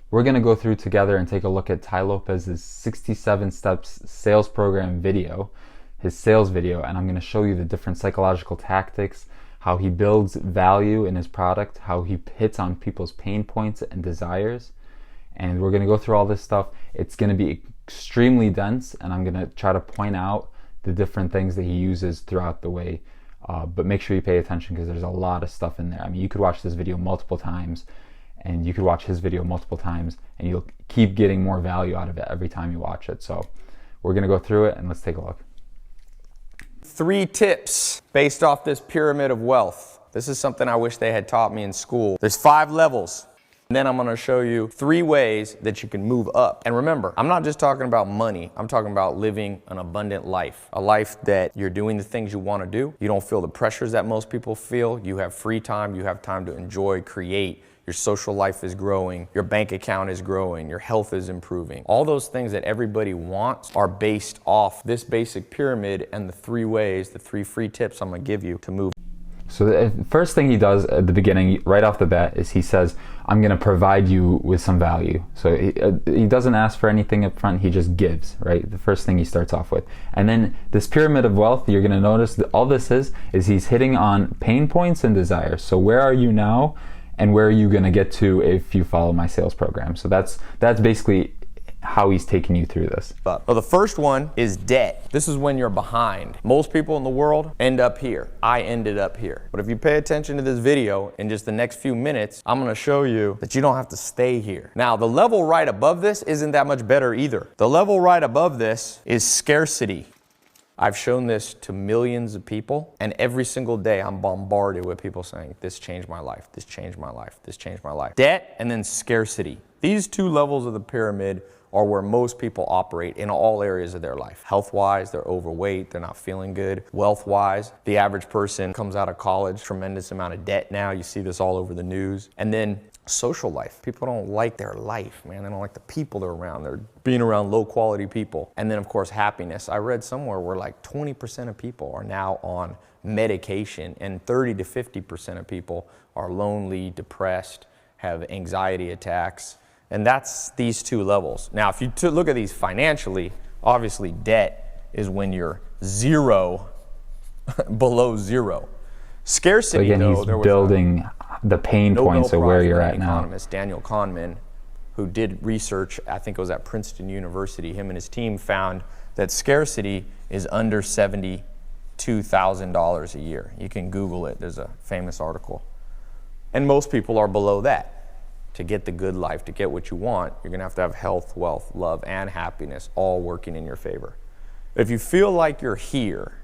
We're going to go through together and take a look at Ty Lopez's 67 steps sales program video, his sales video, and I'm going to show you the different psychological tactics, how he builds value in his product, how he hits on people's pain points and desires. And we're going to go through all this stuff. It's going to be extremely dense, and I'm going to try to point out the different things that he uses throughout the way. But make sure you pay attention because there's a lot of stuff in there. I mean, you could watch this video multiple times, and you could watch his video multiple times, and you'll keep getting more value out of it every time you watch it. So we're going to go through it, and let's take a look. 3 tips based off this pyramid of wealth. This is something I wish they had taught me in school. There's 5 levels. And then I'm going to show you 3 ways that you can move up. And remember, I'm not just talking about money. I'm talking about living an abundant life. A life that you're doing the things you want to do. You don't feel the pressures that most people feel. You have free time. You have time to enjoy, create. Your social life is growing. Your bank account is growing. Your health is improving. All those things that everybody wants are based off this basic pyramid and the 3 ways, the 3 free tips I'm going to give you to move. So the first thing he does at the beginning, right off the bat, is he says, I'm going to provide you with some value. So he doesn't ask for anything up front, he just gives, right? The first thing he starts off with. And then this pyramid of wealth, you're going to notice that all this is he's hitting on pain points and desires. So where are you now, and where are you going to get to if you follow my sales program? So that's basically how he's taking you through this. Well, the first one is debt. This is when you're behind. Most people in the world end up here. I ended up here. But if you pay attention to this video, in just the next few minutes, I'm going to show you that you don't have to stay here. Now, the level right above this isn't that much better either. The level right above this is scarcity. I've shown this to millions of people, and every single day I'm bombarded with people saying, this changed my life, this changed my life, this changed my life. Debt and then scarcity. These 2 levels of the pyramid are where most people operate in all areas of their life. Health-wise, they're overweight, they're not feeling good. Wealth-wise, the average person comes out of college, tremendous amount of debt now. You see this all over the news. And then social life. People don't like their life, man. They don't like the people they're around. They're being around low-quality people. And then, of course, happiness. I read somewhere where like 20% of people are now on medication, and 30 to 50% of people are lonely, depressed, have anxiety attacks. And that's these 2 levels. Now, if you look at these financially, obviously debt is when you're 0, below 0. Scarcity, so again, though, he's building the pain points of where you're at now. Economist Daniel Kahneman, who did research, I think it was at Princeton University, him and his team found that scarcity is under $72,000 a year. You can Google it. There's a famous article. And most people are below that. To get the good life, to get what you want, you're going to have health, wealth, love, and happiness all working in your favor. If you feel like you're here,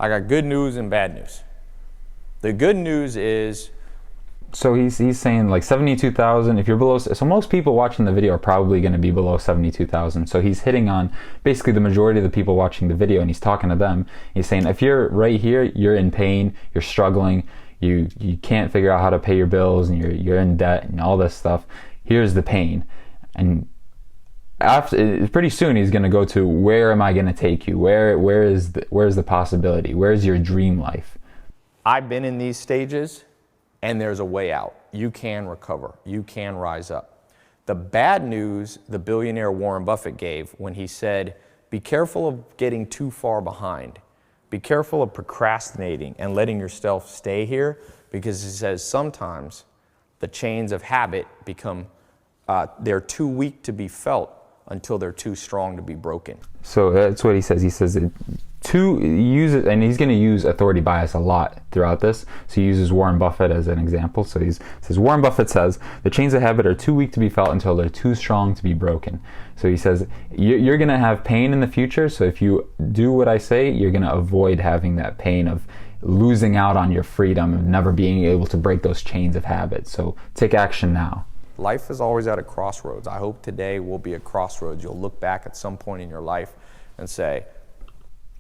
I got good news and bad news. The good news is... So he's saying like 72,000, if you're below, so most people watching the video are probably going to be below 72,000. So he's hitting on basically the majority of the people watching the video, and he's talking to them. He's saying, if you're right here, you're in pain, you're struggling, you can't figure out how to pay your bills, and you're in debt and all this stuff. Here's the pain. And after, pretty soon he's going to go to, where am I going to take you? Where's the possibility? Where's your dream life? I've been in these stages, and there's a way out. You can recover. You can rise up. The bad news the billionaire Warren Buffett gave when he said, be careful of getting too far behind. Be careful of procrastinating and letting yourself stay here, because he says sometimes the chains of habit become, they're too weak to be felt until they're too strong to be broken. So that's what he says. He says to use it, and he's going to use authority bias a lot throughout this. So he uses Warren Buffett as an example. So he says, Warren Buffett says, the chains of habit are too weak to be felt until they're too strong to be broken. So he says, you're going to have pain in the future. So if you do what I say, you're going to avoid having that pain of losing out on your freedom, of never being able to break those chains of habit. So take action now. Life is always at a crossroads. I hope today will be a crossroads. You'll look back at some point in your life and say,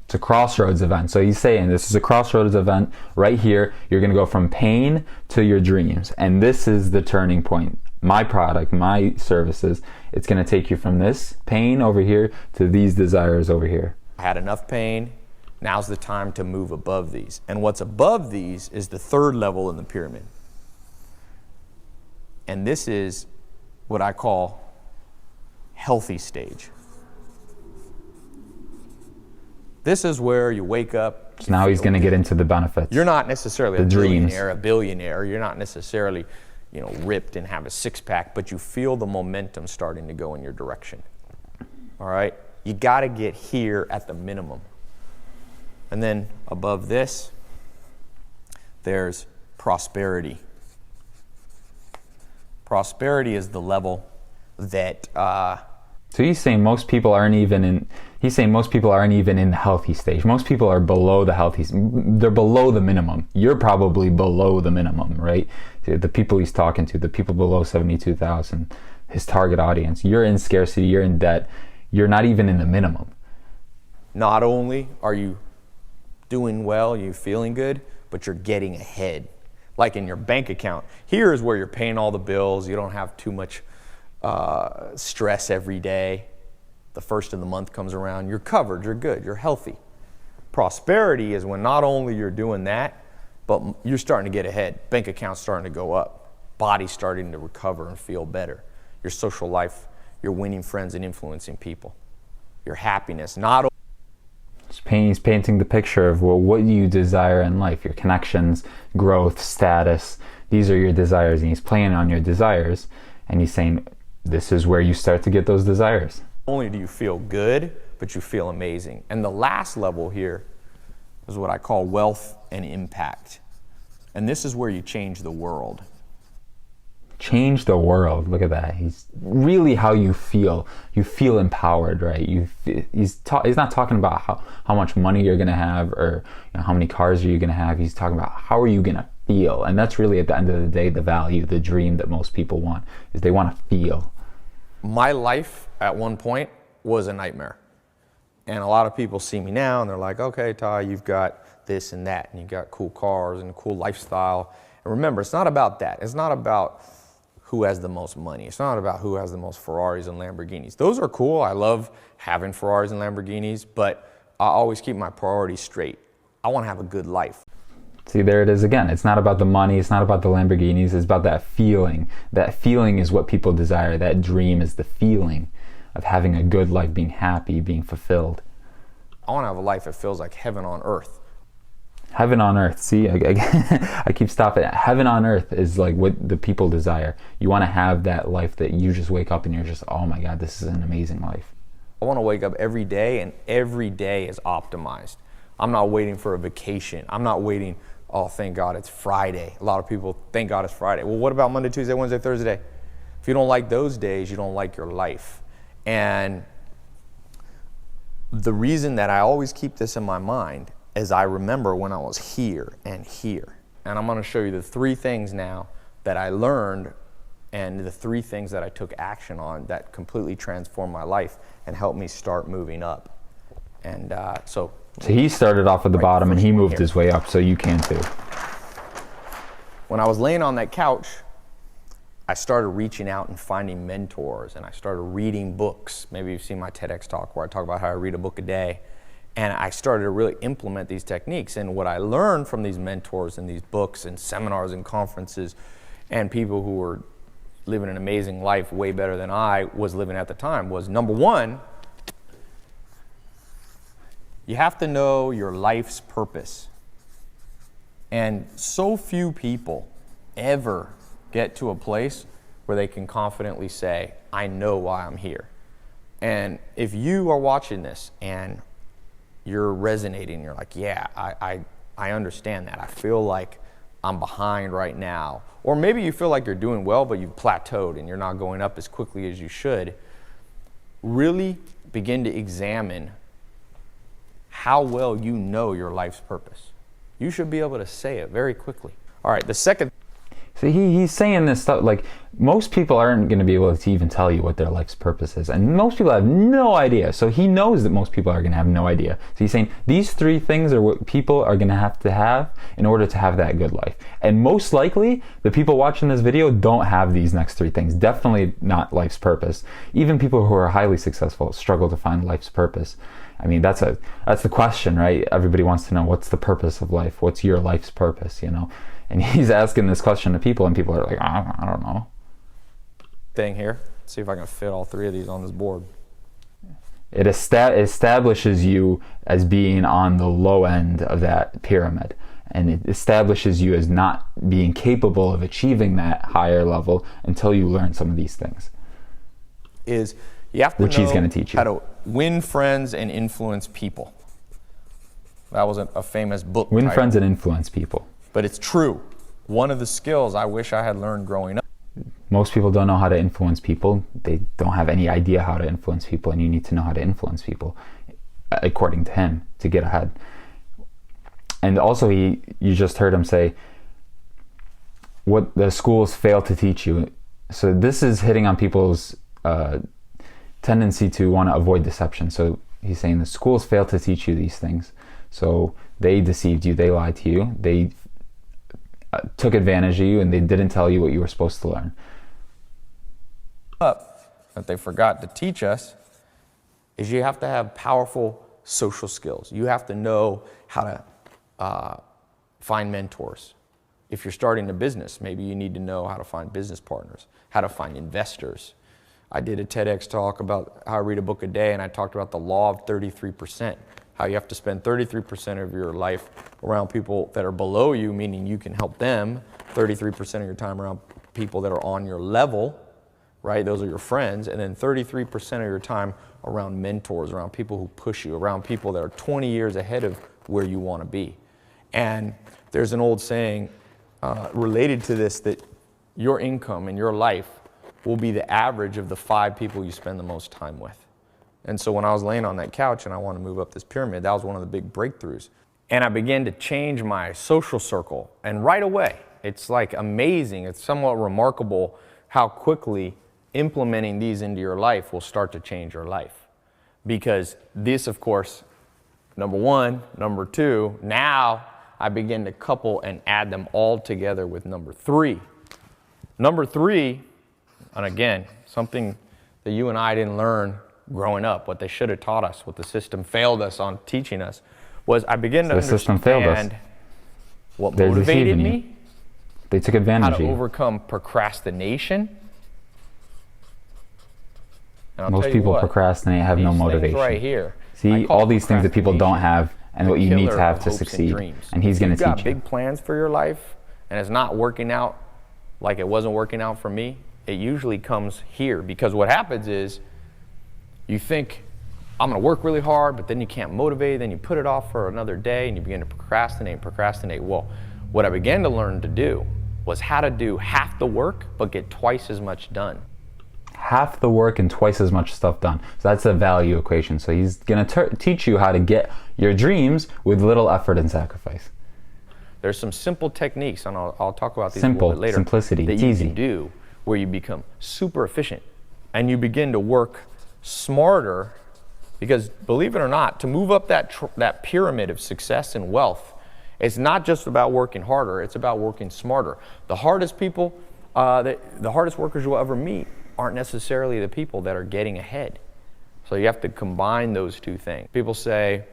it's a crossroads event. So he's saying this is a crossroads event right here. You're going to go from pain to your dreams. And this is the turning point. My product, my services, it's going to take you from this pain over here to these desires over here. I had enough pain. Now's the time to move above these. And what's above these is the 3rd level in the pyramid. And this is what I call healthy stage. This is where you wake up. So now he's going to get into the benefits. You're not necessarily the a dreams. millionaire, a billionaire. You're not necessarily, ripped and have a six-pack, but you feel the momentum starting to go in your direction. All right? You got to get here at the minimum. And then above this, there's prosperity. Prosperity is the level that so he's saying most people aren't even in the healthy stage. Most people are below the healthy. They're below the minimum. You're probably below the minimum, right? The people he's talking to, the people below 72,000, his target audience. You're in scarcity, you're in debt. You're not even in the minimum. Not only are you doing well, you're feeling good, but you're getting ahead. Like in your bank account. Here is where you're paying all the bills. You don't have too much stress every day. The first of the month comes around, you're covered, you're good, you're healthy. Prosperity is when not only you're doing that, but you're starting to get ahead. Bank account's starting to go up. Body's starting to recover and feel better. Your social life, you're winning friends and influencing people. Your happiness, not He's painting the picture of what do you desire in life, your connections, growth, status. These are your desires, and he's playing on your desires, and he's saying this is where you start to get those desires. Not only do you feel good, but you feel amazing. And the last level here is what I call wealth and impact. And this is where you change the world. Change the world. Look at that. He's really how you feel. You feel empowered, right? He's not talking about how much money you're going to have or how many cars are you going to have. He's talking about how are you going to feel. And that's really at the end of the day the value, the dream that most people want is they want to feel. My life at one point was a nightmare. And a lot of people see me now and they're like, okay, Ty, you've got this and that, and you've got cool cars and a cool lifestyle. And remember, it's not about that. It's not about who has the most money. It's not about who has the most Ferraris and Lamborghinis. Those are cool. I love having Ferraris and Lamborghinis, but I always keep my priorities straight. I want to have a good life. See, there it is again. It's not about the money. It's not about the Lamborghinis. It's about that feeling. That feeling is what people desire. That dream is the feeling of having a good life, being happy, being fulfilled. I want to have a life that feels like heaven on earth. Heaven on earth. See, I keep stopping. Heaven on earth is like what the people desire. You want to have that life that you just wake up and you're just, oh my God, this is an amazing life. I want to wake up every day and every day is optimized. I'm not waiting for a vacation. I'm not waiting, oh, thank God it's Friday. A lot of people, thank God it's Friday. Well, what about Monday, Tuesday, Wednesday, Thursday? If you don't like those days, you don't like your life. And the reason that I always keep this in my mind is I remember when I was here and here. And I'm going to show you the 3 things now that I learned and the 3 things that I took action on that completely transformed my life and helped me start moving up. And so he started off at the bottom and he moved his way up, so you can too. When I was laying on that couch, I started reaching out and finding mentors, and I started reading books. Maybe you've seen my TEDx talk where I talk about how I read a book a day. And I started to really implement these techniques. And what I learned from these mentors and these books and seminars and conferences and people who were living an amazing life way better than I was living at the time was, number 1, you have to know your life's purpose. And so few people ever get to a place where they can confidently say, I know why I'm here. And if you are watching this and you're resonating, you're like, yeah, I understand that. I feel like I'm behind right now. Or maybe you feel like you're doing well, but you've plateaued and you're not going up as quickly as you should. Really begin to examine how well you know your life's purpose. You should be able to say it very quickly. All right, the second. So he's saying this stuff, like most people aren't going to be able to even tell you what their life's purpose is. And most people have no idea. So he knows that most people are going to have no idea. So he's saying these 3 things are what people are going to have in order to have that good life. And most likely, the people watching this video don't have these next 3 things. Definitely not life's purpose. Even people who are highly successful struggle to find life's purpose. I mean, that's the question, right? Everybody wants to know, what's the purpose of life? What's your life's purpose, And he's asking this question to people, and people are like, I don't know. thing here. Let's see if I can fit all three of these on this board. It establishes you as being on the low end of that pyramid, and it establishes you as not being capable of achieving that higher level until you learn some of these things. Is you have to which know he's going to teach you how to win friends and influence people. That was a famous book Win title. friends and influence people. But it's true. One of the skills I wish I had learned growing up. Most people don't know how to influence people. They don't have any idea how to influence people, and you need to know how to influence people, according to him, to get ahead. And also, you just heard him say, what the schools fail to teach you. So this is hitting on people's tendency to want to avoid deception. So he's saying the schools fail to teach you these things. So they deceived you, they lied to you, they took advantage of you, and they didn't tell you what you were supposed to learn. That they forgot to teach us is you have to have powerful social skills. You have to know how to find mentors. If you're starting a business, maybe you need to know how to find business partners, how to find investors. I did a TEDx talk about how I read a book a day, and I talked about the law of 33%, how you have to spend 33% of your life around people that are below you, meaning you can help them, 33% of your time around people that are on your level, right? Those are your friends. And then 33% of your time around mentors, around people who push you, around people that are 20 years ahead of where you want to be. And there's an old saying related to this, that your income in your life will be the average of the 5 people you spend the most time with. And so when I was laying on that couch and I wanted to move up this pyramid, that was one of the big breakthroughs. And I began to change my social circle. And right away, it's like amazing, it's somewhat remarkable how quickly implementing these into your life will start to change your life. Because this, of course, number one, number two, now I begin to couple and add them all together with number three. Number three, and again, something that you and I didn't learn growing up, what they should have taught us, what the system failed us on teaching us, was I began to understand what motivated me. They took advantage of how to you. overcome procrastination. Most people procrastinate, have no motivation. Right here. See, all these things that people don't have and what you need to have to succeed. And he's going to teach you. If you've got big plans for your life and it's not working out like it wasn't working out for me, it usually comes here. Because what happens is you think, I'm going to work really hard, but then you can't motivate, then you put it off for another day and you begin to procrastinate. Well, what I began to learn to do was how to do half the work but get twice as much done. Half the work and twice as much stuff done. So that's a value equation. So he's going to teach you how to get your dreams with little effort and sacrifice. There's some simple techniques, and I'll talk about these a little bit later. Simplicity, that it's you easy. Can do where you become super efficient and you begin to work smarter. Because believe it or not, to move up that pyramid of success and wealth, it's not just about working harder, it's about working smarter. The hardest people, the hardest workers you'll ever meet aren't necessarily the people that are getting ahead. So you have to combine those two things. People say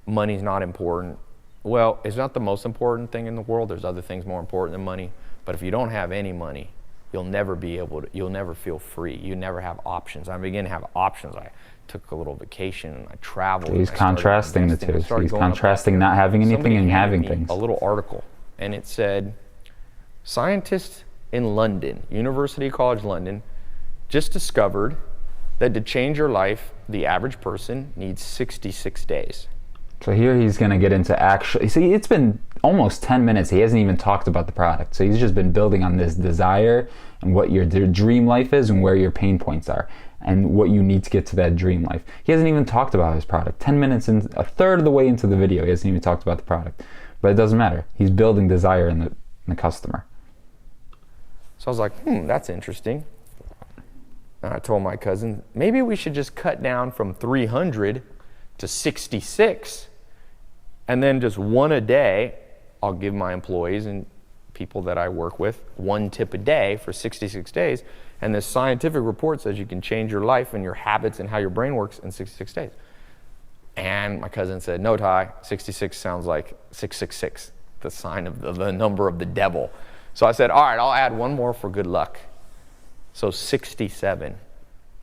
money's not important. Well, it's not the most important thing in the world. There's other things more important than money. But if you don't have any money, you'll never feel free. You never have options. I began to have options. I took a little vacation and I traveled. He's contrasting the two. He's contrasting not having anything and having things. A little article, and it said, scientists in London, University College London, just discovered that to change your life, the average person needs 66 days. So here he's going to get into actually, see, it's been almost 10 minutes. He hasn't even talked about the product. So he's just been building on this desire and what your dream life is and where your pain points are and what you need to get to that dream life. He hasn't even talked about his product. 10 minutes in, a third of the way into the video, he hasn't even talked about the product. But it doesn't matter. He's building desire in the customer. So I was like, that's interesting. And I told my cousin, maybe we should just cut down from 300 to 66, and then just one a day, I'll give my employees and people that I work with 1 tip a day for 66 days. And this scientific report says you can change your life and your habits and how your brain works in 66 days. And my cousin said, no, Ty, 66 sounds like 666, the sign of the number of the devil. So I said, all right, I'll add one more for good luck. So 67.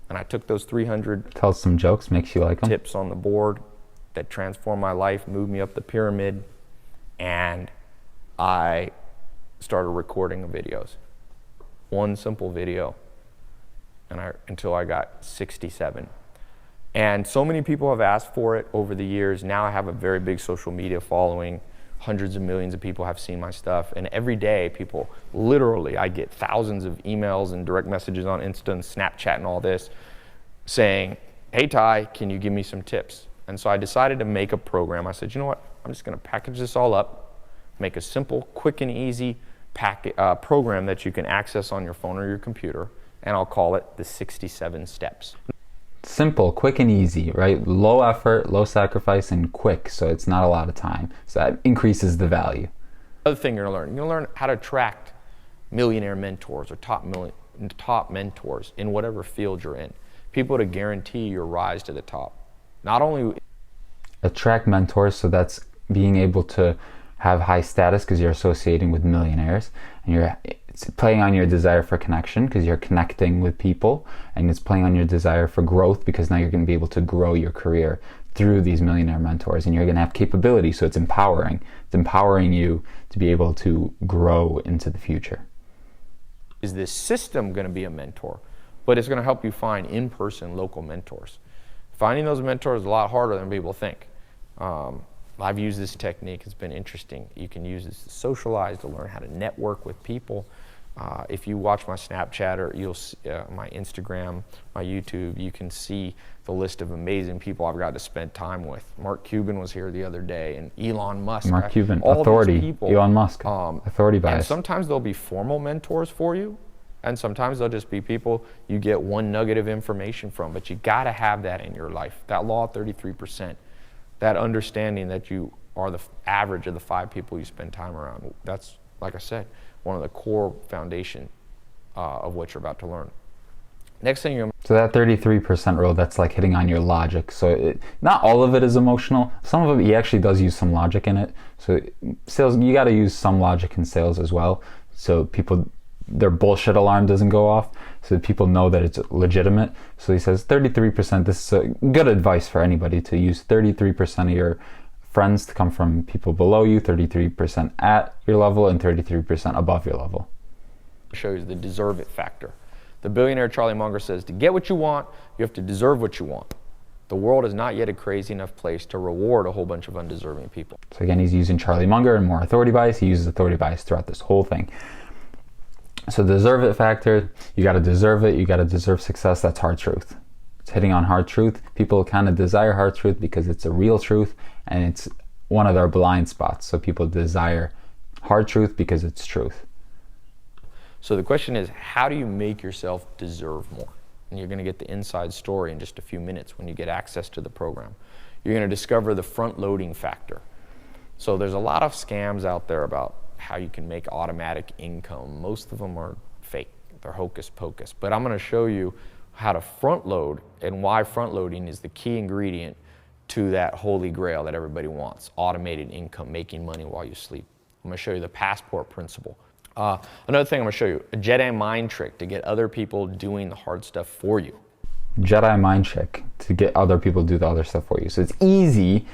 And I took those 300 Tell us some jokes, makes you like them. tips on the board that transformed my life, moved me up the pyramid, and I started recording videos. One simple video, until I got 67. And so many people have asked for it over the years. Now I have a very big social media following. Hundreds of millions of people have seen my stuff. And every day people, literally, I get thousands of emails and direct messages on Insta and Snapchat and all this saying, hey Ty, can you give me some tips? And so I decided to make a program. I said, you know what? I'm just gonna package this all up, make a simple, quick and easy program that you can access on your phone or your computer, and I'll call it the 67 steps. Simple, quick and easy, right? Low effort, low sacrifice, and quick, so it's not a lot of time. So that increases the value. Other thing you're gonna learn how to attract millionaire mentors or top mentors in whatever field you're in. People to guarantee your rise to the top. Not only attract mentors, so that's being able to have high status because you're associating with millionaires, and it's playing on your desire for connection because you're connecting with people, and it's playing on your desire for growth because now you're going to be able to grow your career through these millionaire mentors, and you're going to have capability, so it's empowering. It's empowering you to be able to grow into the future. Is this system going to be a mentor? But it's going to help you find in-person local mentors. Finding those mentors is a lot harder than people think. I've used this technique. It's been interesting. You can use this to socialize, to learn how to network with people. If you watch my Snapchat or my Instagram, my YouTube, you can see the list of amazing people I've got to spend time with. Mark Cuban was here the other day, and Elon Musk. Mark Cuban, all authority. These people, Elon Musk, authority bias. And sometimes they'll be formal mentors for you, and sometimes they'll just be people you get one nugget of information from, but you gotta have that in your life. That law of 33%, that understanding that you are the average of the 5 people you spend time around. That's, like I said, one of the core foundation of what you're about to learn. Next thing So that 33% rule, that's like hitting on your logic. So not all of it is emotional. Some of it, he actually does use some logic in it. So sales, you gotta use some logic in sales as well. So their bullshit alarm doesn't go off, so that people know that it's legitimate. So he says 33%, this is good advice for anybody to use 33% of your friends to come from people below you, 33% at your level, and 33% above your level. Shows the deserve it factor. The billionaire Charlie Munger says, to get what you want, you have to deserve what you want. The world is not yet a crazy enough place to reward a whole bunch of undeserving people. So again, he's using Charlie Munger and more authority bias. He uses authority bias throughout this whole thing. So deserve it factor, you got to deserve it, you got to deserve success. That's hard truth. It's hitting on hard truth. People kind of desire hard truth because it's a real truth and it's one of their blind spots. So people desire hard truth because it's truth. So the question is, how do you make yourself deserve more? And you're going to get the inside story in just a few minutes when you get access to the program. You're going to discover the front loading factor. So there's a lot of scams out there about how you can make automatic income. Most of them are fake. They're hocus pocus. But I'm going to show you how to front load and why front loading is the key ingredient to that holy grail that everybody wants, automated income, making money while you sleep. I'm going to show you the passport principle. Another thing I'm going to show you, a Jedi mind trick to get other people doing the hard stuff for you. Jedi mind trick to get other people to do the other stuff for you. So it's easy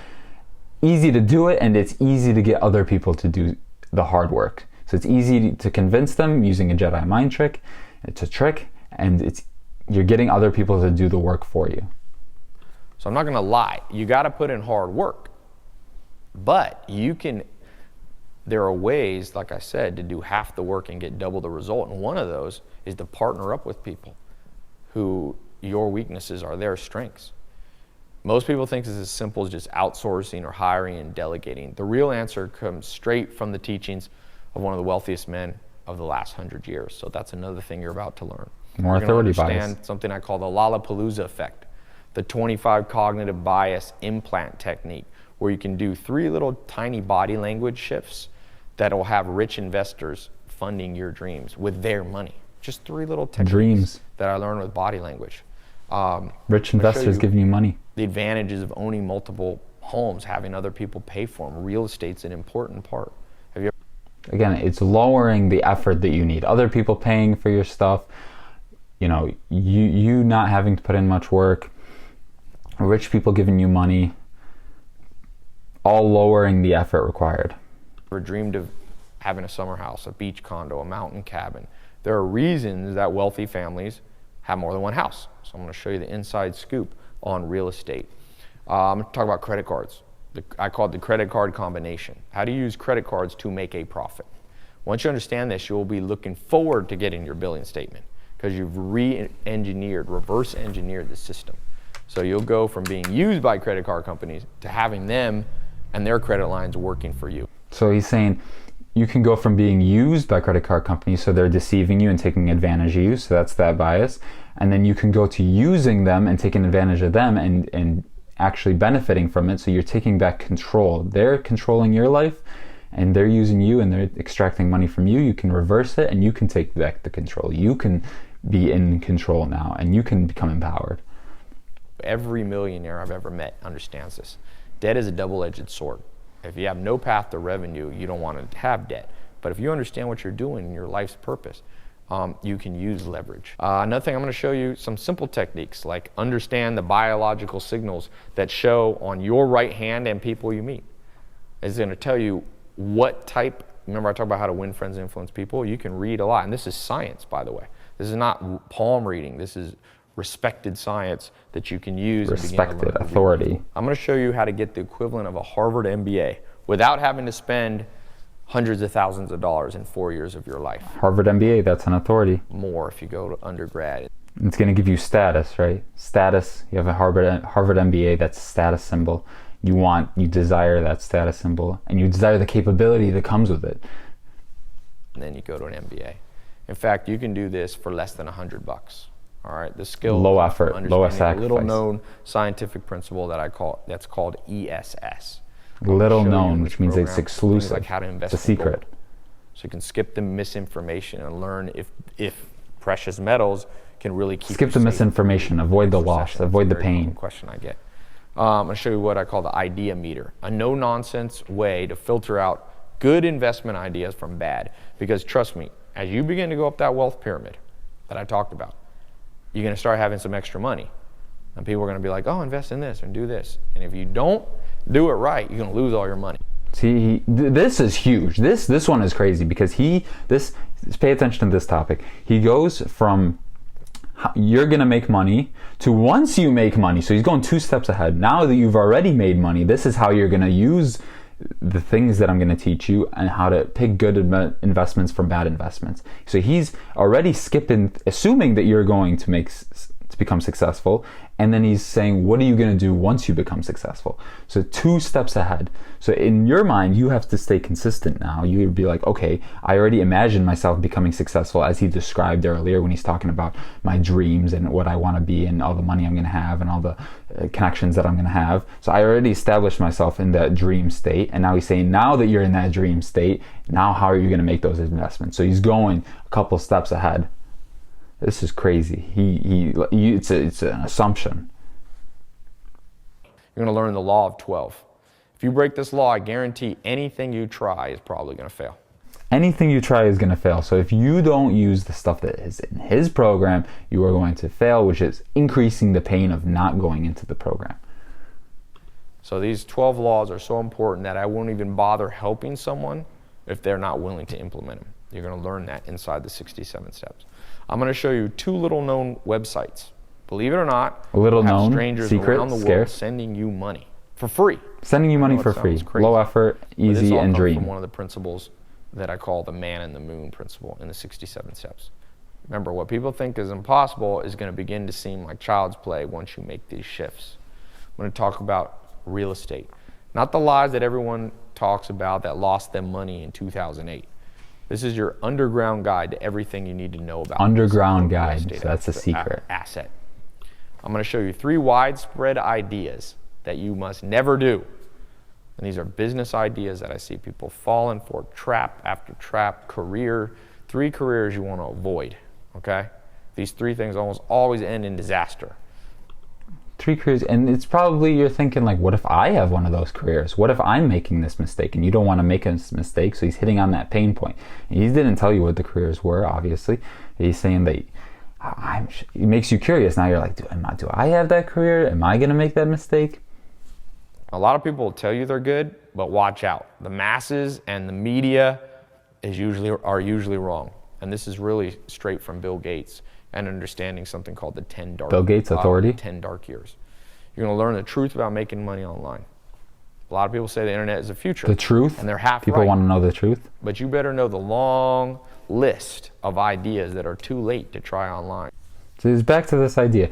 to do it, and it's easy to get other people to do the hard work. So it's easy to convince them using a Jedi mind trick. It's a trick, and you're getting other people to do the work for you. So I'm not going to lie. You got to put in hard work, but there are ways, like I said, to do half the work and get double the result. And one of those is to partner up with people who your weaknesses are their strengths. Most people think it's as simple as just outsourcing or hiring and delegating. The real answer comes straight from the teachings of one of the wealthiest men of the last 100 years. So that's another thing you're about to learn. More authority bias. Understand something I call the Lollapalooza effect, the 25 cognitive bias implant technique, where you can do 3 little tiny body language shifts that will have rich investors funding your dreams with their money. Just 3 little techniques that I learned with body language. Rich investors giving you money. The advantages of owning multiple homes, having other people pay for them. Real estate's an important part. Again, it's lowering the effort that you need. Other people paying for your stuff. you not having to put in much work, rich people giving you money, all lowering the effort required. Ever dreamed of having a summer house, a beach condo, a mountain cabin? There are reasons that wealthy families have more than one house. So I'm going to show you the inside scoop on real estate. I'm going to talk about credit cards. I call it the credit card combination. How do you use credit cards to make a profit? Once you understand this, you'll be looking forward to getting your billing statement because you've reverse engineered the system. So you'll go from being used by credit card companies to having them and their credit lines working for you. So he's saying you can go from being used by credit card companies, so they're deceiving you and taking advantage of you, so that's that bias. And then you can go to using them and taking advantage of them and actually benefiting from it, so you're taking back control. They're controlling your life and they're using you and they're extracting money from you. You can reverse it and you can take back the control. You can be in control now and you can become empowered. Every millionaire I've ever met understands this. Debt is a double-edged sword. If you have no path to revenue, you don't want to have debt. But if you understand what you're doing in your life's purpose, you can use leverage. Another thing, I'm going to show you some simple techniques, like understand the biological signals that show on your right hand and people you meet. It's going to tell you what type. Remember I talked about how to win friends and influence people? You can read a lot. And this is science, by the way. This is not palm reading. This is respected science that you can use. Respected authority. I'm going to show you how to get the equivalent of a Harvard MBA without having to spend hundreds of thousands of dollars in 4 years of your life. Hharvard MBA, that's an authority. More if you go to undergrad. It's going to give you status, right? Status. You have a Harvard MBA, that's a status symbol. You desire that status symbol, and you desire the capability that comes with it. And then you go to an MBA. In fact, you can do this for less than $100. All right, the skill. Low effort, low sacrifice. A little known scientific principle that's called ESS. Little known, which means program, it's exclusive. Like how to invest it's a secret. Gold. So you can skip the misinformation and learn if precious metals can really keep skip the misinformation, avoid the loss, avoid the pain. Question I get. I'm going to show you what I call the idea meter, a no-nonsense way to filter out good investment ideas from bad. Because trust me, as you begin to go up that wealth pyramid that I talked about, you're going to start having some extra money. And people are going to be like, oh, invest in this and do this. And if you don't do it right, you're going to lose all your money. See, this is huge. This one is crazy because pay attention to this topic. He goes from you're going to make money to once you make money. So he's going 2 steps ahead. Now that you've already made money, this is how you're going to use the things that I'm going to teach you and how to pick good investments from bad investments. So he's already skipping, assuming that you're going to become successful, and then he's saying, what are you going to do once you become successful? So 2 steps ahead. So in your mind, you have to stay consistent now. You would be like, okay, I already imagined myself becoming successful, as he described earlier when he's talking about my dreams and what I want to be and all the money I'm going to have and all the connections that I'm going to have. So I already established myself in that dream state, and now he's saying, now that you're in that dream state, now how are you going to make those investments? So he's going a couple steps ahead. This is crazy. It's an assumption. You're going to learn the law of 12. If you break this law, I guarantee anything you try is probably going to fail. Anything you try is going to fail. So if you don't use the stuff that is in his program, you are going to fail, which is increasing the pain of not going into the program. So these 12 laws are so important that I won't even bother helping someone if they're not willing to implement them. You're going to learn that inside the 67 steps. I'm going to show you 2 little-known websites. Believe it or not, little known, strangers secret, around the world sending you money for free. Sending you money for free. Low effort, easy, and dream. From one of the principles that I call the man in the moon principle in the 67 steps. Remember, what people think is impossible is going to begin to seem like child's play once you make these shifts. I'm going to talk about real estate. Not the lies that everyone talks about that lost them money in 2008. This is your underground guide to everything you need to know about. Underground guide, so that's a secret. Asset. I'm going to show you 3 widespread ideas that you must never do. And these are business ideas that I see people falling for, trap after trap, 3 careers you want to avoid, okay? These 3 things almost always end in disaster. 3 careers, and it's probably you're thinking like, what if I have one of those careers? What if I'm making this mistake? And you don't want to make this mistake, so he's hitting on that pain point. And he didn't tell you what the careers were, obviously. He's saying that it makes you curious. Now you're like, do I have that career? Am I going to make that mistake? A lot of people will tell you they're good, but watch out. The masses and the media are usually wrong. And this is really straight from Bill Gates and understanding something called the 10 dark Bill Gates authority? 10 dark years. You're going to learn the truth about making money online. A lot of people say the internet is the future. The truth? And they're half People right. want to know the truth? But you better know the long list of ideas that are too late to try online. So it's back to this idea.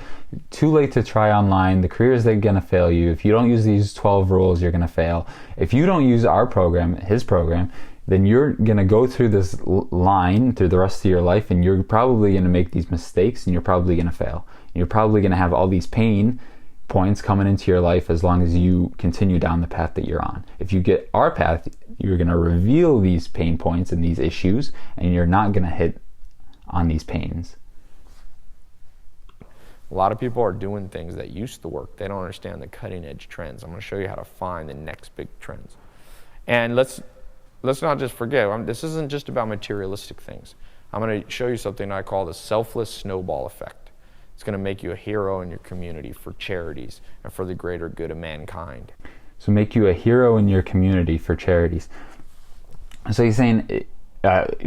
Too late to try online. The careers, they're going to fail you. If you don't use these 12 rules, you're going to fail. If you don't use our program, his program, then you're going to go through this line through the rest of your life, and you're probably going to make these mistakes, and you're probably going to fail. You're probably going to have all these pain points coming into your life as long as you continue down the path that you're on. If you get our path, you're going to reveal these pain points and these issues, and you're not going to hit on these pains. A lot of people are doing things that used to work. They don't understand the cutting edge trends. I'm going to show you how to find the next big trends. And let's not just forget, this isn't just about materialistic things. I'm going to show you something I call the selfless snowball effect. It's going to make you a hero in your community for charities and for the greater good of mankind. So make you a hero in your community for charities. So he's saying,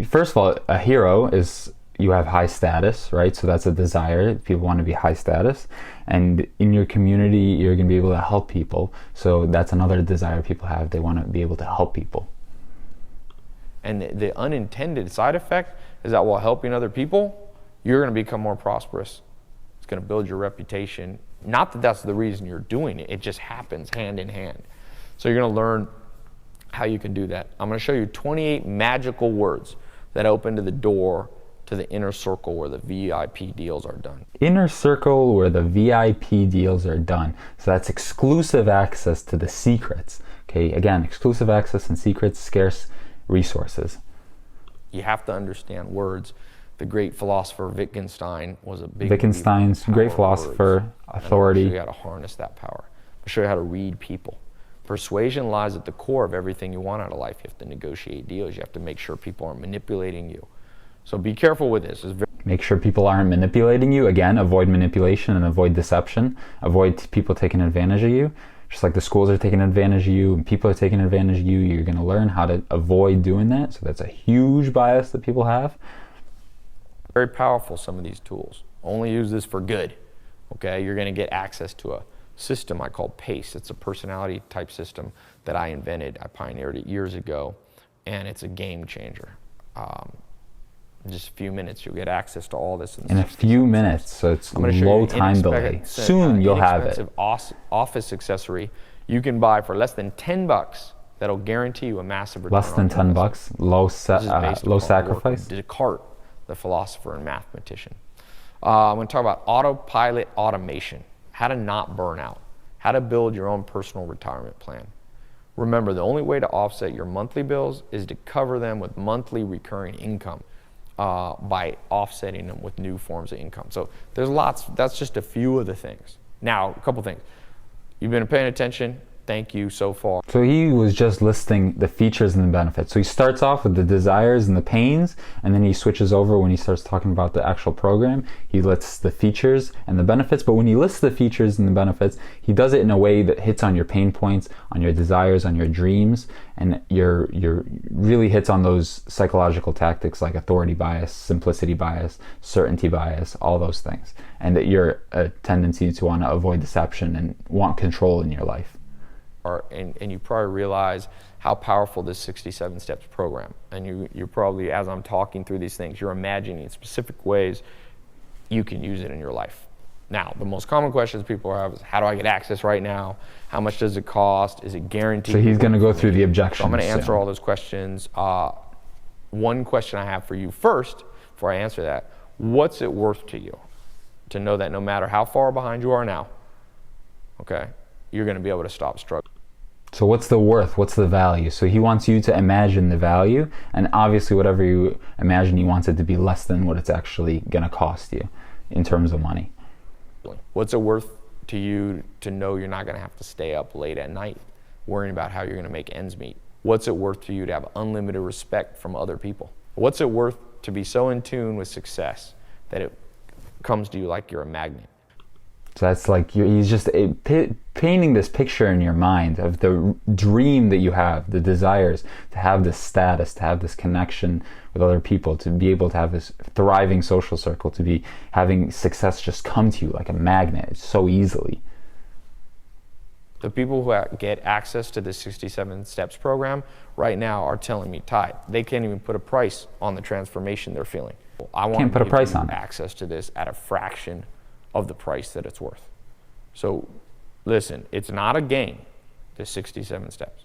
first of all, a hero is, you have high status, right? So that's a desire. People want to be high status. And in your community, you're going to be able to help people. So that's another desire people have. They want to be able to help people. And the unintended side effect is that while helping other people, you're going to become more prosperous. It's going to build your reputation. Not that that's the reason you're doing it. It just happens hand in hand. So you're going to learn how you can do that. I'm going to show you 28 magical words that open to the door to the inner circle where the VIP deals are done. Inner circle where the VIP deals are done. So that's exclusive access to the secrets. Okay, again, exclusive access and secrets, scarce resources. You have to understand words. The great philosopher Wittgenstein was a big Wittgenstein's great philosopher, authority. I'll show you how to harness that power. I'll show you how to read people. Persuasion lies at the core of everything you want out of life. You have to negotiate deals. You have to make sure people aren't manipulating you. So be careful with this. Make sure people aren't manipulating you. Again, avoid manipulation and avoid deception. Avoid people taking advantage of you. Just like the schools are taking advantage of you and people are taking advantage of you, you're going to learn how to avoid doing that. So that's a huge bias that people have. Very powerful, some of these tools. Only use this for good. Okay, you're going to get access to a system I call PACE. It's a personality type system that I invented. I pioneered it years ago, and it's a game changer. In just a few minutes, you'll get access to all this. In a few minutes, so it's low time delay. Soon you'll have it. Office accessory you can buy for less than $10 that'll guarantee you a massive return. Less than $10, low sacrifice. Descartes, the philosopher and mathematician. I'm going to talk about autopilot automation, how to not burn out, how to build your own personal retirement plan. Remember, the only way to offset your monthly bills is to cover them with monthly recurring income. By offsetting them with new forms of income. So there's lots, that's just a few of the things. Now, a couple things. You've been paying attention. Thank you so far. So he was just listing the features and the benefits. So he starts off with the desires and the pains, and then he switches over when he starts talking about the actual program. He lists the features and the benefits, but when he lists the features and the benefits, he does it in a way that hits on your pain points, on your desires, on your dreams, and you're really hits on those psychological tactics like authority bias, simplicity bias, certainty bias, all those things. And that you're a tendency to want to avoid deception and want control in your life. And you probably realize how powerful this 67 steps program. And you're probably, as I'm talking through these things, you're imagining specific ways you can use it in your life. Now, the most common questions people have is, how do I get access right now? How much does it cost? Is it guaranteed? So he's going to go through the objections. So I'm going to answer all those questions. One question I have for you first, before I answer that, what's it worth to you to know that no matter how far behind you are now, okay, you're going to be able to stop struggling? So what's the worth? What's the value? So he wants you to imagine the value, and obviously whatever you imagine, he wants it to be less than what it's actually going to cost you in terms of money. What's it worth to you to know you're not going to have to stay up late at night worrying about how you're going to make ends meet? What's it worth to you to have unlimited respect from other people? What's it worth to be so in tune with success that it comes to you like you're a magnet. So that's like he's just painting this picture in your mind of the dream that you have, the desires to have this status, to have this connection with other people, to be able to have this thriving social circle, to be having success just come to you like a magnet so easily. The people who get access to the 67 Steps program right now are telling me, Ty, they can't even put a price on the transformation they're feeling. I want to give you access to this at a fraction of the price that it's worth. So listen, it's not a game, the 67 steps.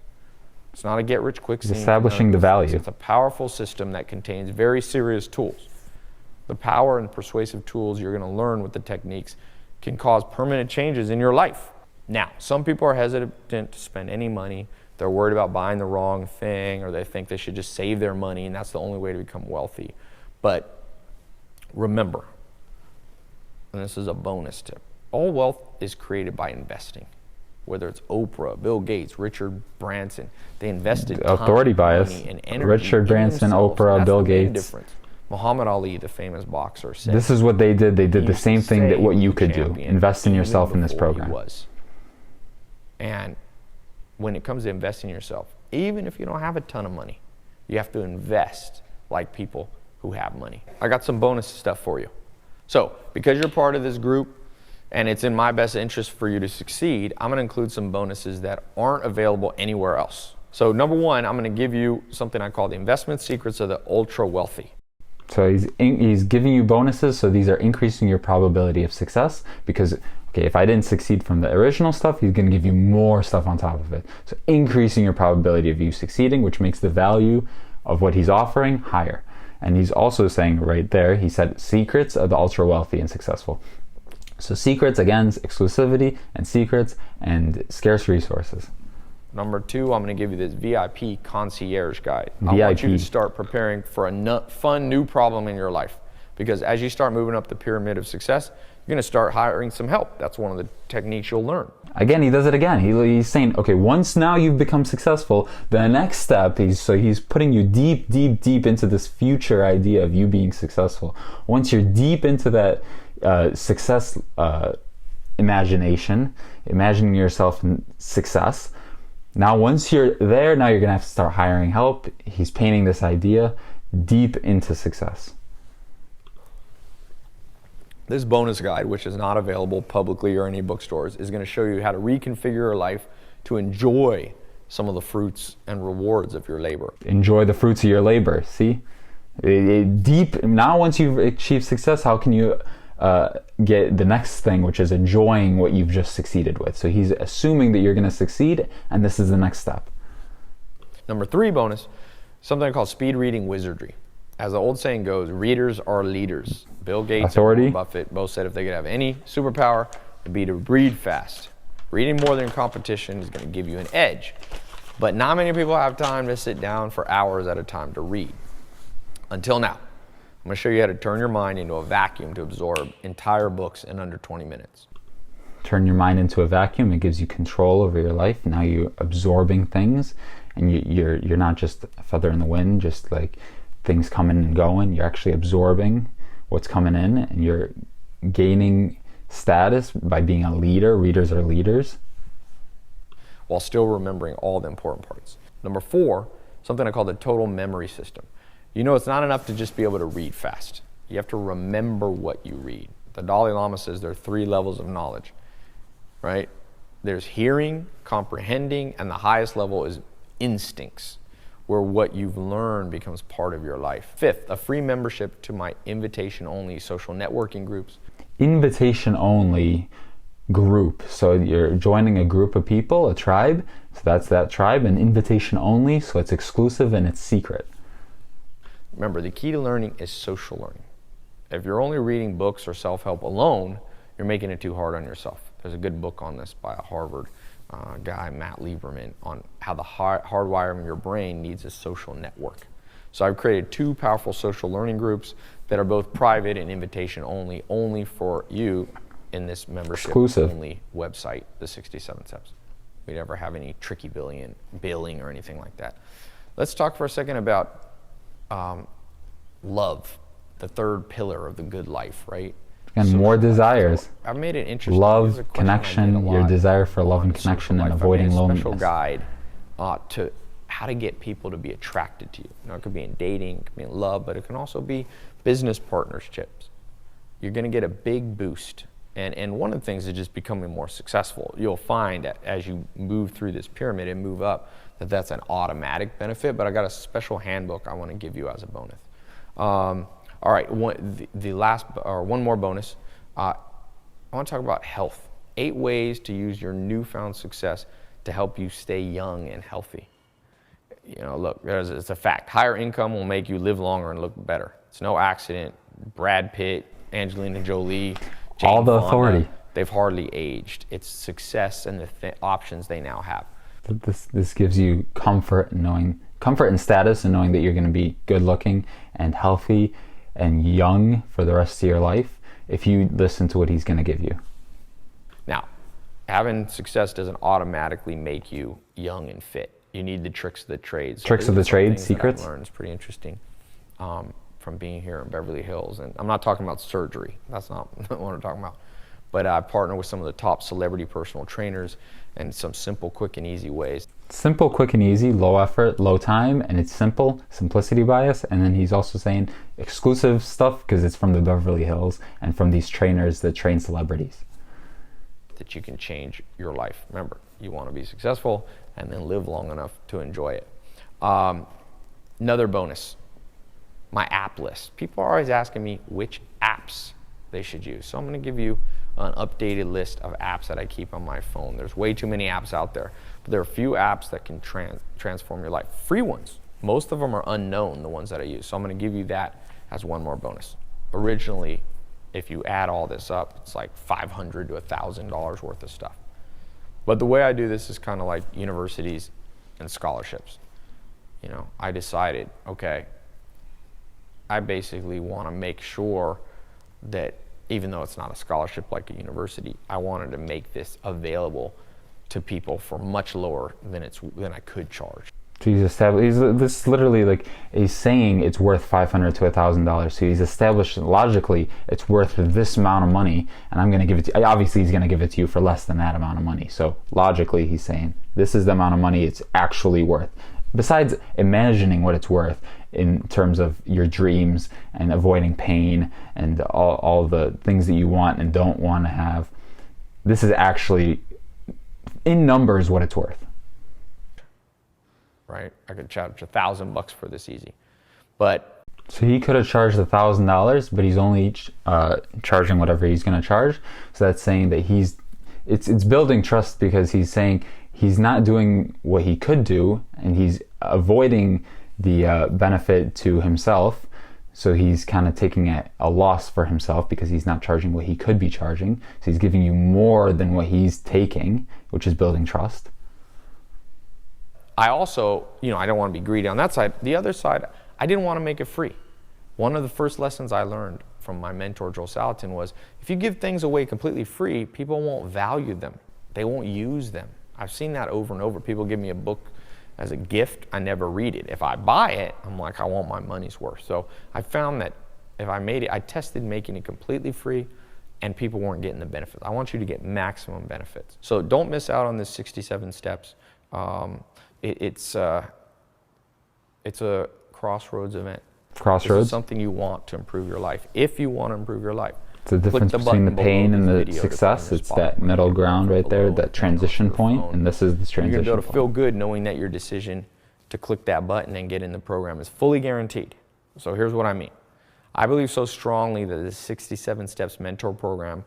It's not a get rich quick scheme. Establishing the value. It's a powerful system that contains very serious tools. The power and persuasive tools you're going to learn with the techniques can cause permanent changes in your life. Now, some people are hesitant to spend any money. They're worried about buying the wrong thing, or they think they should just save their money and that's the only way to become wealthy. But remember, and this is a bonus tip, all wealth is created by investing. Whether it's Oprah, Bill Gates, Richard Branson, they invested authority bias. Money and energy. Richard Branson, Oprah, Bill Gates. Difference. Muhammad Ali, the famous boxer, said this is what they did. They did the same thing that what you could do. Invest in yourself in this program. And when it comes to investing in yourself, even if you don't have a ton of money, you have to invest like people who have money. I got some bonus stuff for you. So, because you're part of this group and it's in my best interest for you to succeed, I'm going to include some bonuses that aren't available anywhere else. So, number one, I'm going to give you something I call the investment secrets of the ultra wealthy. So he's giving you bonuses, so these are increasing your probability of success, because okay, if I didn't succeed from the original stuff, he's going to give you more stuff on top of it. So increasing your probability of you succeeding, which makes the value of what he's offering higher. And he's also saying right there, he said secrets of the ultra wealthy and successful. So secrets, again, exclusivity and secrets and scarce resources. Number two, I'm going to give you this VIP concierge guide. I want you to start preparing for a fun new problem in your life. Because as you start moving up the pyramid of success, you're going to start hiring some help. That's one of the techniques you'll learn. Again, he does it again. He's saying, okay, once now you've become successful, the next step, he's putting you deep, deep, deep into this future idea of you being successful. Once you're deep into that success imagination, imagining yourself in success, now once you're there, now you're going to have to start hiring help. He's painting this idea deep into success. This bonus guide, which is not available publicly or any bookstores, is going to show you how to reconfigure your life to enjoy some of the fruits and rewards of your labor. Enjoy the fruits of your labor. See? Deep. Now once you've achieved success, how can you get the next thing, which is enjoying what you've just succeeded with? So he's assuming that you're going to succeed, and this is the next step. Number three bonus, something called speed reading wizardry. As the old saying goes, readers are leaders. Bill Gates and Warren Buffett both said if they could have any superpower, it'd be to read fast. Reading more than competition is going to give you an edge. But not many people have time to sit down for hours at a time to read. Until now. I'm going to show you how to turn your mind into a vacuum to absorb entire books in under 20 minutes. Turn your mind into a vacuum. It gives you control over your life. Now you're absorbing things, and you're not just a feather in the wind, just like things coming and going. You're actually absorbing what's coming in, and you're gaining status by being a leader. Readers are leaders. While still remembering all the important parts. Number four, something I call the total memory system. You know, it's not enough to just be able to read fast. You have to remember what you read. The Dalai Lama says there are 3 levels of knowledge, right? There's hearing, comprehending, and the highest level is instincts, where what you've learned becomes part of your life. Fifth, a free membership to my invitation-only social networking groups. Invitation-only group. So you're joining a group of people, a tribe. So that's that tribe, and invitation-only, so it's exclusive and it's secret. Remember, the key to learning is social learning. If you're only reading books or self-help alone, you're making it too hard on yourself. There's a good book on this by a Harvard guy, Matt Lieberman, on how the hardwiring of your brain needs a social network. So I've created 2 powerful social learning groups that are both private and invitation only for you in this membership only website, the 67 Steps. We never have any tricky billing or anything like that. Let's talk for a second about love, the third pillar of the good life, right? And more desires. I made it interesting. Love, connection, your desire for love and connection, and avoiding loneliness. Special guide to how to get people to be attracted to you. You know, it could be in dating, it could be in love, but it can also be business partnerships. You're going to get a big boost. And one of the things is just becoming more successful. You'll find that as you move through this pyramid and move up, that's an automatic benefit, but I got a special handbook I want to give you as a bonus. All right, one more bonus. I want to talk about health. 8 ways to use your newfound success to help you stay young and healthy. You know, look, it's a fact. Higher income will make you live longer and look better. It's no accident. Brad Pitt, Angelina Jolie, Jane all the Fonda, authority. They've hardly aged. It's success and the options they now have. This gives you comfort and status and knowing that you're going to be good looking and healthy and young for the rest of your life if you listen to what he's going to give you. Now, having success doesn't automatically make you young and fit. You need the tricks of the trade. So tricks of the trade, secrets. I've learned. It's pretty interesting from being here in Beverly Hills. And I'm not talking about surgery. That's not what I'm talking about. But I partner with some of the top celebrity personal trainers and some simple, quick, and easy ways. Simple, quick, and easy, low effort, low time, and it's simple, simplicity bias. And then he's also saying exclusive stuff because it's from the Beverly Hills and from these trainers that train celebrities. That you can change your life. Remember, you want to be successful and then live long enough to enjoy it. Another bonus, my app list. People are always asking me which apps they should use. So I'm going to give you an updated list of apps that I keep on my phone. There's way too many apps out there, but there are a few apps that can transform your life. Free ones. Most of them are unknown, the ones that I use. So I'm going to give you that as one more bonus. Originally, if you add all this up, it's like $500 to $1,000 worth of stuff. But the way I do this is kind of like universities and scholarships. You know, I decided, okay, I basically want to make sure that even though it's not a scholarship like a university, I wanted to make this available to people for much lower than I could charge. So he's established. This is literally like he's saying it's worth $500 to $1,000. So he's established logically it's worth this amount of money, and I'm going to give it to you. Obviously, he's going to give it to you for less than that amount of money. So logically, he's saying this is the amount of money it's actually worth. Besides imagining what it's worth in terms of your dreams and avoiding pain and all the things that you want and don't want to have, this is actually in numbers what it's worth. Right? I could charge $1,000 for this easy. But so he could have charged $1,000, but he's only charging whatever he's going to charge. So that's saying that it's building trust because he's saying he's not doing what he could do and he's avoiding the benefit to himself. So he's kind of taking a loss for himself because he's not charging what he could be charging. So he's giving you more than what he's taking, which is building trust. I also, I don't want to be greedy on that side. The other side, I didn't want to make it free. One of the first lessons I learned from my mentor, Joel Salatin, was if you give things away completely free, people won't value them. They won't use them. I've seen that over and over. People give me a book as a gift, I never read it. If I buy it, I'm like, I want my money's worth. So I found that if I made it, I tested making it completely free and people weren't getting the benefits. I want you to get maximum benefits. So don't miss out on this 67 steps. It's a crossroads event. Crossroads? This is something you want to improve your life. If you want to improve your life. It's the difference between the pain and the success. It's that middle ground right there, that transition point, and this is the transition point. You're going to be able to feel good knowing that your decision to click that button and get in the program is fully guaranteed. So here's what I mean. I believe so strongly that the 67 Steps Mentor Program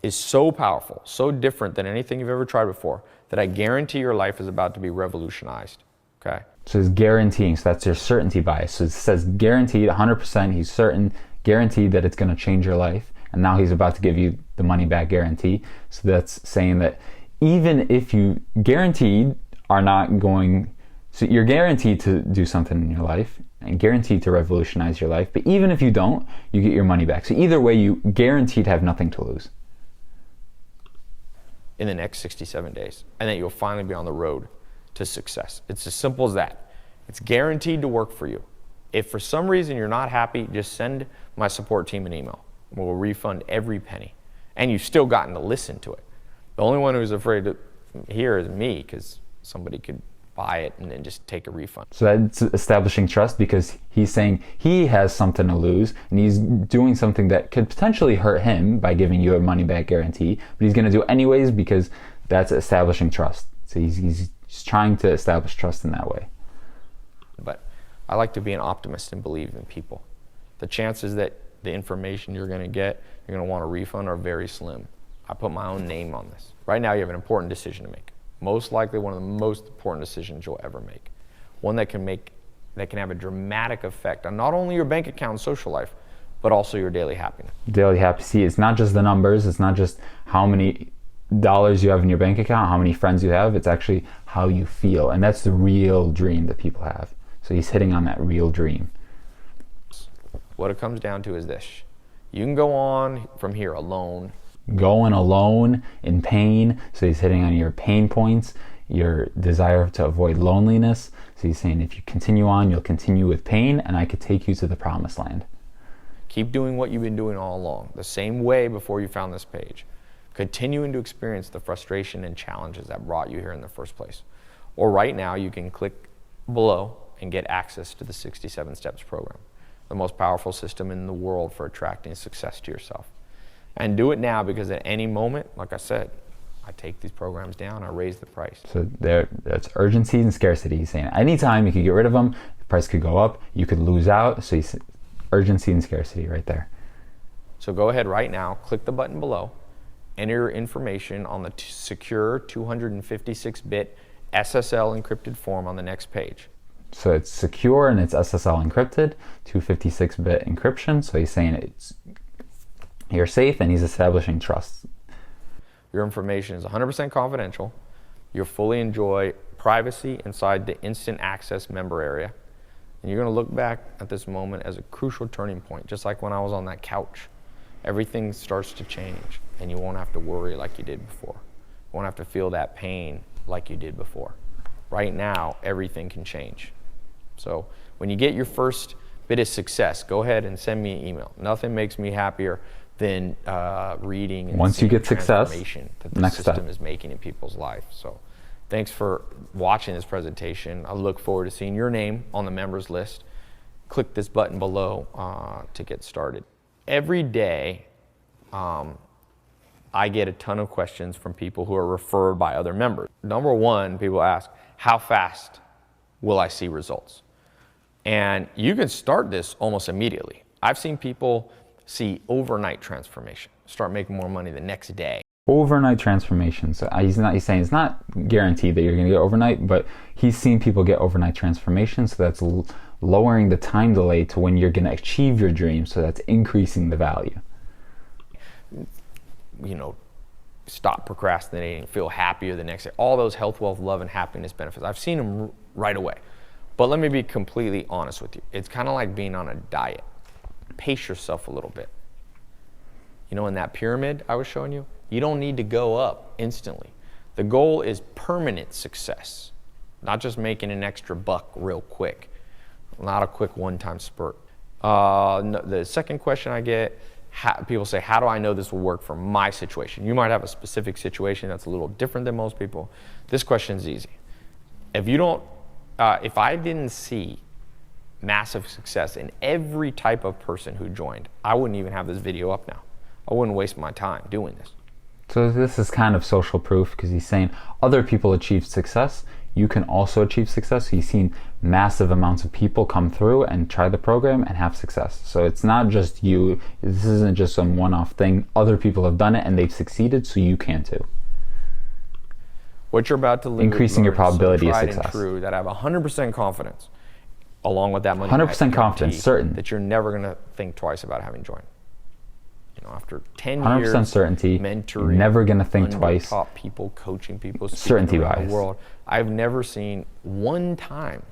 is so powerful, so different than anything you've ever tried before, that I guarantee your life is about to be revolutionized, okay? So it's guaranteeing, so that's your certainty bias. So it says guaranteed, 100%, he's certain, guaranteed that it's going to change your life. And now he's about to give you the money back guarantee. So that's saying that even if you guaranteed are not going, so you're guaranteed to do something in your life and guaranteed to revolutionize your life. But even if you don't, you get your money back. So either way, you guaranteed have nothing to lose. In the next 67 days. And that you'll finally be on the road to success. It's as simple as that. It's guaranteed to work for you. If for some reason you're not happy, just send my support team an email. will refund every penny. And you've still gotten to listen to it. The only one who's afraid to hear is me, because somebody could buy it and then just take a refund. So that's establishing trust, because he's saying he has something to lose and he's doing something that could potentially hurt him by giving you a money back guarantee, but he's going to do it anyways because that's establishing trust. So he's trying to establish trust in that way. But I like to be an optimist and believe in people. The chances that the information you're going to get, you're going to want a refund, are very slim. I put my own name on this. Right now you have an important decision to make. Most likely one of the most important decisions you'll ever make. One that can have a dramatic effect on not only your bank account and social life, but also your daily happiness. Daily happiness. See, it's not just the numbers. It's not just how many dollars you have in your bank account, how many friends you have. It's actually how you feel. And that's the real dream that people have. So he's hitting on that real dream. What it comes down to is this. You can go on from here alone. Going alone in pain. So he's hitting on your pain points, your desire to avoid loneliness. So he's saying if you continue on, you'll continue with pain, and I could take you to the promised land. Keep doing what you've been doing all along, the same way before you found this page. Continuing to experience the frustration and challenges that brought you here in the first place. Or right now, you can click below and get access to the 67 Steps program, the most powerful system in the world for attracting success to yourself. And do it now, because at any moment, like I said, I take these programs down, I raise the price. So that's urgency and scarcity. He's saying anytime you could get rid of them, the price could go up, you could lose out. So he's urgency and scarcity right there. So go ahead right now, click the button below, enter your information on the secure 256-bit SSL encrypted form on the next page. So it's secure and it's SSL encrypted, 256-bit encryption. So he's saying you're safe, and he's establishing trust. Your information is 100% confidential. You'll fully enjoy privacy inside the instant access member area. And you're going to look back at this moment as a crucial turning point, just like when I was on that couch. Everything starts to change, and you won't have to worry like you did before. You won't have to feel that pain like you did before. Right now, everything can change. So when you get your first bit of success, go ahead and send me an email. Nothing makes me happier than reading and once you get the success, transformation that the next system step is making in people's life. So thanks for watching this presentation. I look forward to seeing your name on the members list. Click this button below to get started. Every day, I get a ton of questions from people who are referred by other members. Number one, people ask, how fast will I see results? And you can start this almost immediately. I've seen people see overnight transformation, start making more money the next day. Overnight transformation. So he's saying it's not guaranteed that you're going to get overnight, but he's seen people get overnight transformation. So that's lowering the time delay to when you're going to achieve your dream. So that's increasing the value. You know, stop procrastinating, feel happier the next day. All those health, wealth, love, and happiness benefits. I've seen them right away. But let me be completely honest with you. It's kind of like being on a diet. Pace yourself a little bit. You know, in that pyramid I was showing you, you don't need to go up instantly. The goal is permanent success, not just making an extra buck real quick, not a quick one-time spurt. The second question I get, people say, how do I know this will work for my situation? You might have a specific situation that's a little different than most people. This question is easy. If I didn't see massive success in every type of person who joined, I wouldn't even have this video up now. I wouldn't waste my time doing this. So this is kind of social proof, because he's saying other people achieved success. You can also achieve success. He's seen massive amounts of people come through and try the program and have success. So it's not just you. This isn't just some one-off thing. Other people have done it and they've succeeded, so you can too. What you're about to learn, increasing your probability of success. And true, that I have 100% confidence, along with that money. 100% confidence, certain. That you're never going to think twice about having joined. You know, after 10 years, 100% certainty, mentoring, never going to think twice. Top people, coaching people, certainty around bias. The world. I've never seen one time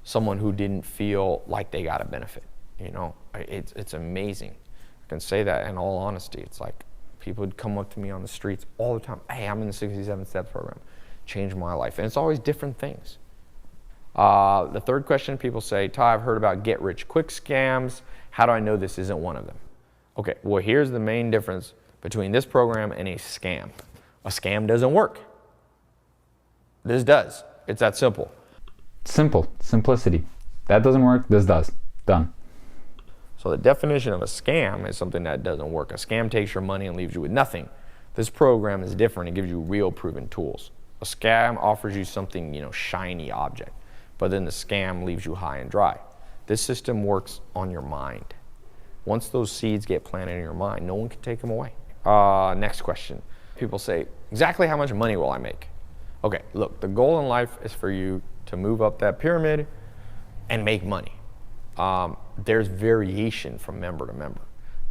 someone who didn't feel like they got a benefit. You know, it's amazing. I can say that in all honesty. It's like people would come up to me on the streets all the time. Hey, I'm in the 67 Steps program. Changed my life. And it's always different things. The third question, people say, Ty, I've heard about get-rich-quick scams. How do I know this isn't one of them? Okay, well, here's the main difference between this program and a scam. A scam doesn't work. This does. It's that simple. Simple. Simplicity. That doesn't work. This does. Done. So the definition of a scam is something that doesn't work. A scam takes your money and leaves you with nothing. This program is different. It gives you real proven tools. A scam offers you something, shiny object, but then the scam leaves you high and dry. This system works on your mind. Once those seeds get planted in your mind, no one can take them away. Next question. People say, exactly how much money will I make? Okay, look, the goal in life is for you to move up that pyramid and make money. There's variation from member to member.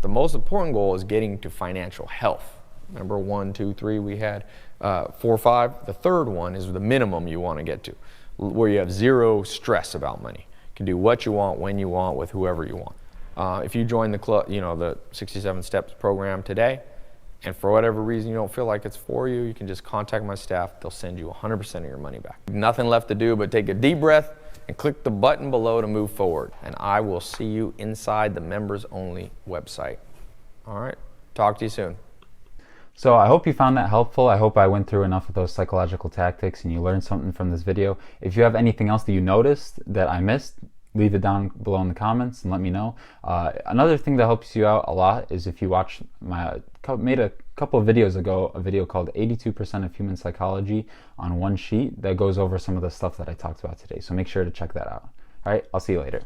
The most important goal is getting to financial health. Remember 1, 2, 3 we had, 4, 5. The third one is the minimum you want to get to, where you have zero stress about money. You can do what you want, when you want, with whoever you want. If you join the club, the 67 Steps program today, and for whatever reason you don't feel like it's for you, you can just contact my staff. They'll send you 100% of your money back. Nothing left to do but take a deep breath and click the button below to move forward. And I will see you inside the members only website. All right, talk to you soon. So I hope you found that helpful. I hope I went through enough of those psychological tactics and you learned something from this video. If you have anything else that you noticed that I missed, leave it down below in the comments and let me know. Another thing that helps you out a lot is if you watch made a couple of videos ago, a video called 82% of Human Psychology on one sheet that goes over some of the stuff that I talked about today. So make sure to check that out. All right, I'll see you later.